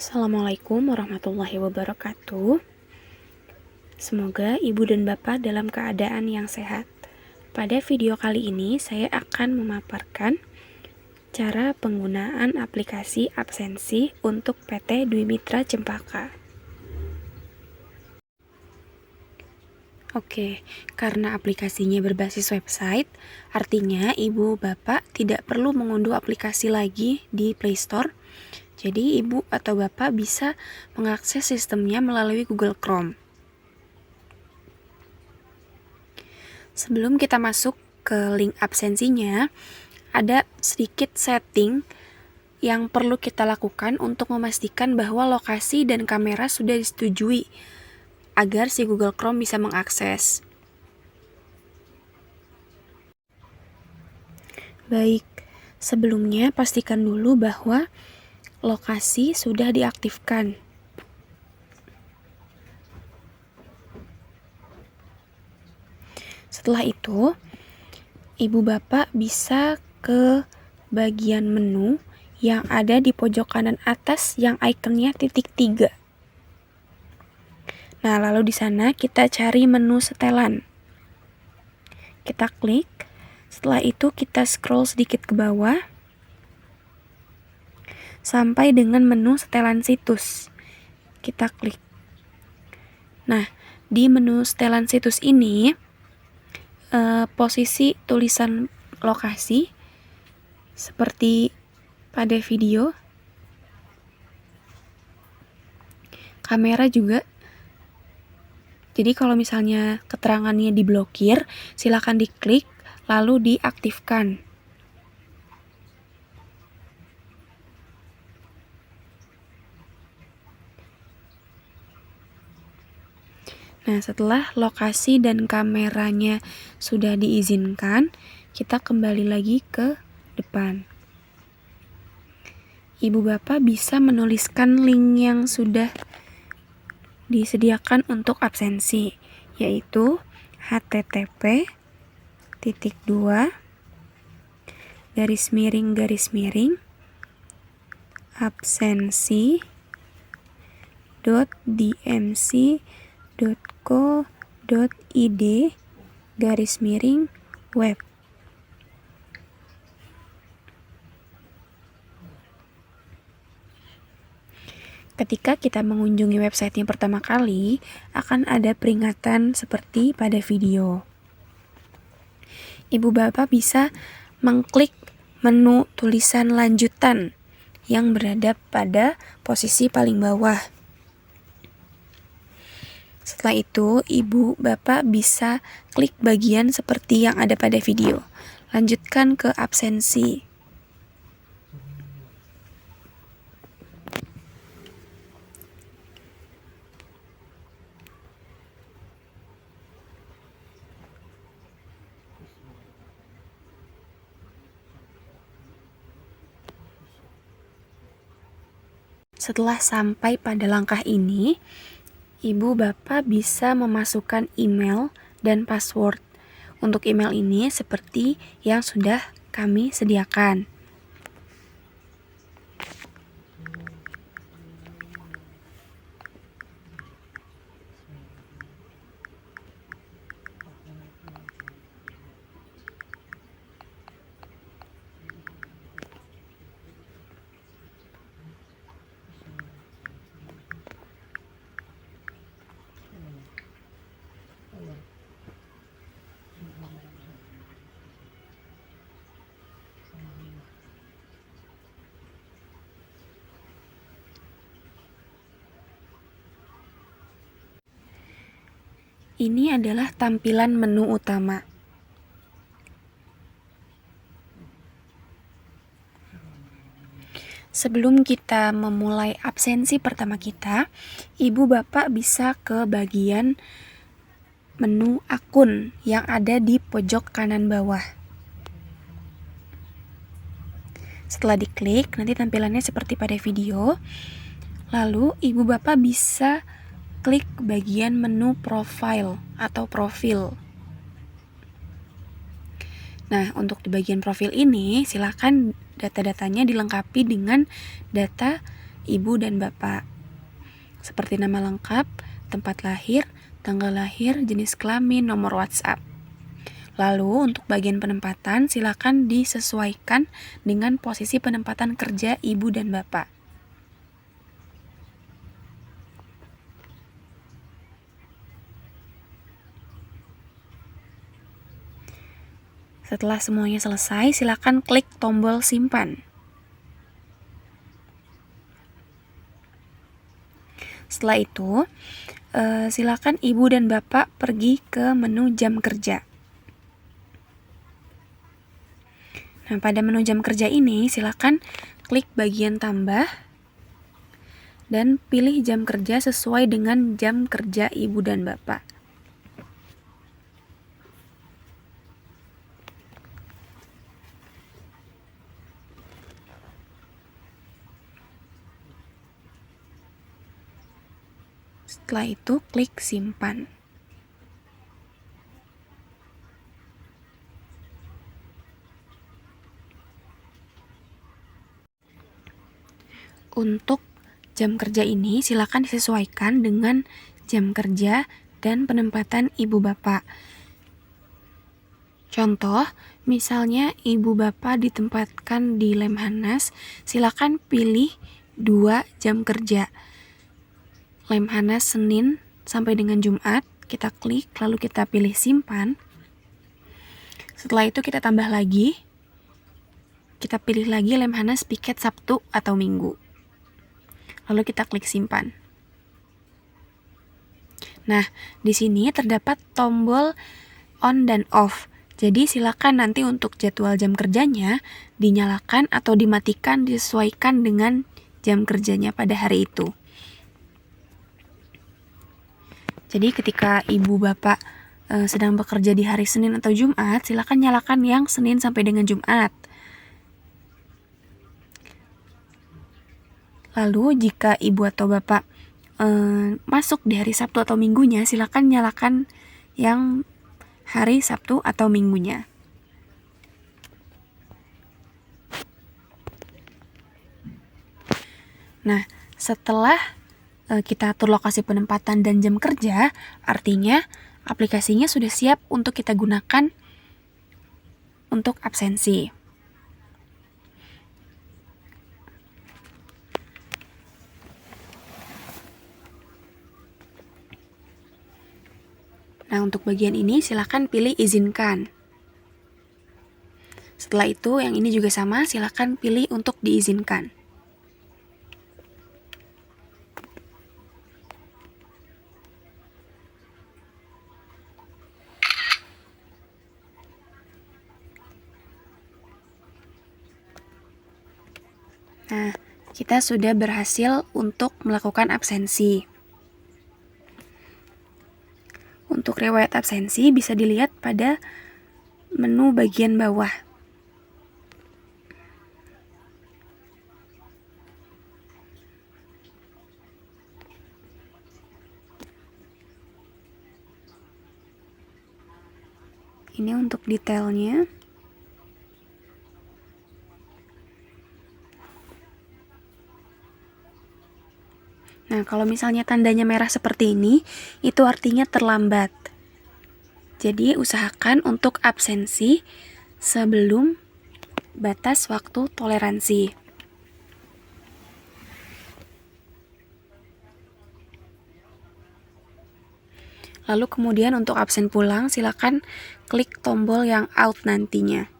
Assalamualaikum warahmatullahi wabarakatuh. Semoga ibu dan bapak dalam keadaan yang sehat. Pada video kali ini saya akan memaparkan cara penggunaan aplikasi absensi untuk PT Dwi Mitra Cempaka. Oke, karena aplikasinya berbasis website, artinya ibu bapak tidak perlu mengunduh aplikasi lagi di Play Store. Jadi ibu atau bapak bisa mengakses sistemnya melalui Google Chrome. Sebelum kita masuk ke link absensinya, ada sedikit setting yang perlu kita lakukan untuk memastikan bahwa lokasi dan kamera sudah disetujui agar si Google Chrome bisa mengakses. Baik, sebelumnya pastikan dulu bahwa lokasi sudah diaktifkan. Setelah itu, ibu bapak bisa ke bagian menu yang ada di pojok kanan atas yang ikonnya titik 3. Nah, lalu di sana kita cari menu setelan. Kita klik, setelah itu kita scroll sedikit ke bawah sampai dengan menu setelan situs. Kita klik. Nah, di menu setelan situs ini posisi tulisan lokasi seperti pada video, kamera juga. Jadi kalau misalnya keterangannya diblokir, silakan diklik lalu diaktifkan. Nah, setelah lokasi dan kameranya sudah diizinkan, kita kembali lagi ke depan. Ibu bapak bisa menuliskan link yang sudah disediakan untuk absensi, yaitu http://absensi.dmc.co.id/web. Ketika kita mengunjungi website yang pertama kali, akan ada peringatan seperti pada video. Ibu bapak bisa mengklik menu tulisan lanjutan yang berada pada posisi paling bawah. Setelah itu, ibu bapak bisa klik bagian seperti yang ada pada video. Lanjutkan ke absensi. Setelah sampai pada langkah ini, ibu bapak bisa memasukkan email dan password. Untuk email ini seperti yang sudah kami sediakan. Ini adalah tampilan menu utama. Sebelum kita memulai absensi pertama kita, ibu bapak bisa ke bagian menu akun yang ada di pojok kanan bawah. Setelah diklik, nanti tampilannya seperti pada video. Lalu ibu bapak bisa klik bagian menu profile atau profil. Nah, untuk di bagian profil ini, silakan data-datanya dilengkapi dengan data ibu dan bapak. Seperti nama lengkap, tempat lahir, tanggal lahir, jenis kelamin, nomor WhatsApp. Lalu untuk bagian penempatan silakan disesuaikan dengan posisi penempatan kerja ibu dan bapak. Setelah semuanya selesai, silakan klik tombol simpan. Setelah itu, silakan ibu dan bapak pergi ke menu jam kerja. Nah, pada menu jam kerja ini, silakan klik bagian tambah dan pilih jam kerja sesuai dengan jam kerja ibu dan bapak. Setelah itu, klik simpan. Untuk jam kerja ini, silakan disesuaikan dengan jam kerja dan penempatan ibu bapak. Contoh, misalnya ibu bapak ditempatkan di Lemhanas, silakan pilih 2 jam kerja. Lemhanas Senin sampai dengan Jumat, kita klik, lalu kita pilih simpan. Setelah itu kita tambah lagi, kita pilih lagi Lemhanas Piket Sabtu atau Minggu. Lalu kita klik simpan. Nah, di sini terdapat tombol on dan off. Jadi silakan nanti untuk jadwal jam kerjanya dinyalakan atau dimatikan disesuaikan dengan jam kerjanya pada hari itu. Jadi ketika ibu bapak sedang bekerja di hari Senin atau Jumat, silakan nyalakan yang Senin sampai dengan Jumat. Lalu jika ibu atau bapak masuk di hari Sabtu atau Minggunya, silakan nyalakan yang hari Sabtu atau Minggunya. Nah, setelah kita atur lokasi penempatan dan jam kerja, artinya aplikasinya sudah siap untuk kita gunakan untuk absensi. Nah, untuk bagian ini silakan pilih izinkan. Setelah itu, yang ini juga sama, silakan pilih untuk diizinkan. Nah, kita sudah berhasil untuk melakukan absensi. Untuk riwayat absensi bisa dilihat pada menu bagian bawah. Ini untuk detailnya. Nah, kalau misalnya tandanya merah seperti ini, itu artinya terlambat. Jadi, usahakan untuk absensi sebelum batas waktu toleransi. Lalu kemudian untuk absen pulang, silakan klik tombol yang out nantinya.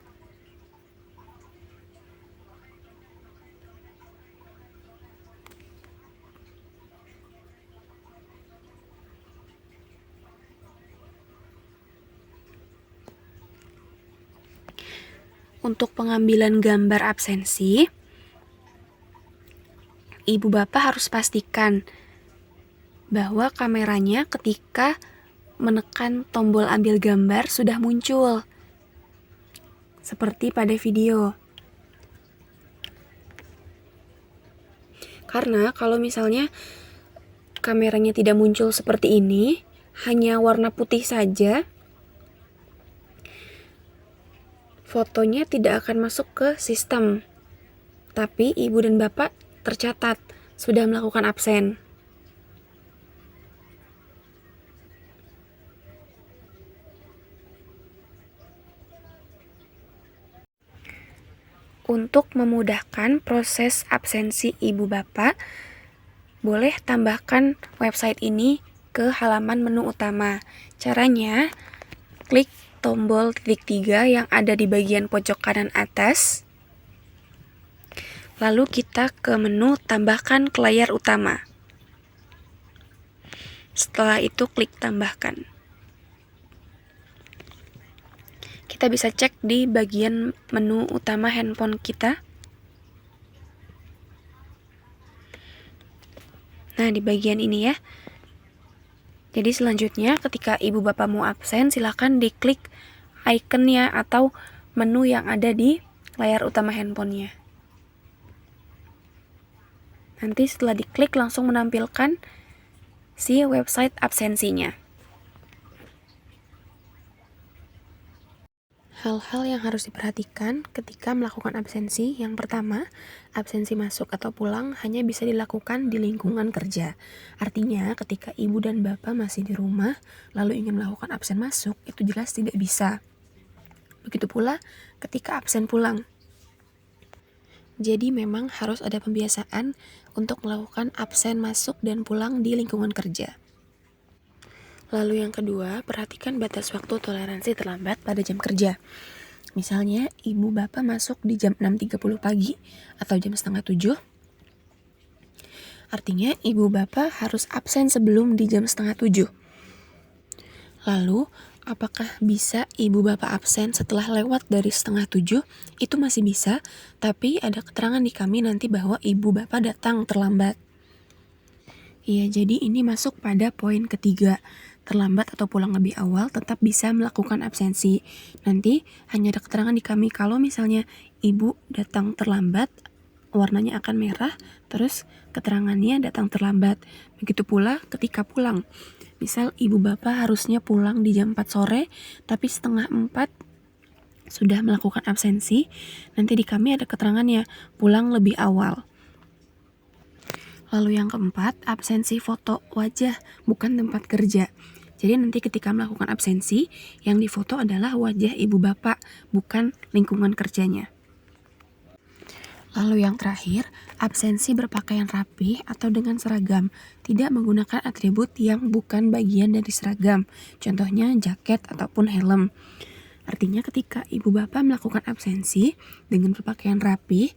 Untuk pengambilan gambar absensi, ibu bapak harus pastikan bahwa kameranya ketika menekan tombol ambil gambar sudah muncul, seperti pada video. Karena kalau misalnya kameranya tidak muncul seperti ini, hanya warna putih saja, fotonya tidak akan masuk ke sistem. Tapi ibu dan bapak tercatat sudah melakukan absen. Untuk memudahkan proses absensi ibu bapak, boleh tambahkan website ini ke halaman menu utama. Caranya, klik tombol titik 3 yang ada di bagian pojok kanan atas. Lalu kita ke menu tambahkan ke layar utama. Setelah itu klik tambahkan. Kita bisa cek di bagian menu utama handphone kita. Nah, di bagian ini ya. Jadi selanjutnya ketika ibu bapak mau absen, silakan diklik ikonnya atau menu yang ada di layar utama handphonenya. Nanti setelah diklik langsung menampilkan si website absensinya. Hal-hal yang harus diperhatikan ketika melakukan absensi. Yang pertama, absensi masuk atau pulang hanya bisa dilakukan di lingkungan kerja. Artinya, ketika ibu dan bapak masih di rumah, lalu ingin melakukan absen masuk, itu jelas tidak bisa. Begitu pula ketika absen pulang. Jadi memang harus ada pembiasaan untuk melakukan absen masuk dan pulang di lingkungan kerja. Lalu yang kedua, perhatikan batas waktu toleransi terlambat pada jam kerja. Misalnya, ibu bapak masuk di jam 6.30 pagi atau jam setengah 7. Artinya, ibu bapak harus absen sebelum di jam setengah 7. Lalu, apakah bisa ibu bapak absen setelah lewat dari setengah 7? Itu masih bisa, tapi ada keterangan di kami nanti bahwa ibu bapak datang terlambat. Iya, jadi ini masuk pada poin ketiga. Terlambat atau pulang lebih awal tetap bisa melakukan absensi. Nanti hanya ada keterangan di kami kalau misalnya ibu datang terlambat, warnanya akan merah, terus keterangannya datang terlambat. Begitu pula ketika pulang. Misal ibu bapak harusnya pulang di jam 4 sore, tapi setengah 4 sudah melakukan absensi, nanti di kami ada keterangannya pulang lebih awal. Lalu yang keempat, absensi foto wajah, bukan tempat kerja. Jadi nanti ketika melakukan absensi, yang difoto adalah wajah ibu bapak, bukan lingkungan kerjanya. Lalu yang terakhir, absensi berpakaian rapi atau dengan seragam, tidak menggunakan atribut yang bukan bagian dari seragam, contohnya jaket ataupun helm. Artinya ketika ibu bapak melakukan absensi dengan berpakaian rapi,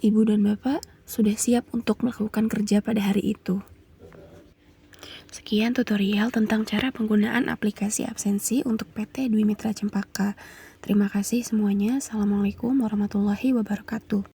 ibu dan bapak sudah siap untuk melakukan kerja pada hari itu. Sekian tutorial tentang cara penggunaan aplikasi absensi untuk PT Dwi Mitra Cempaka. Terima kasih semuanya. Assalamualaikum warahmatullahi wabarakatuh.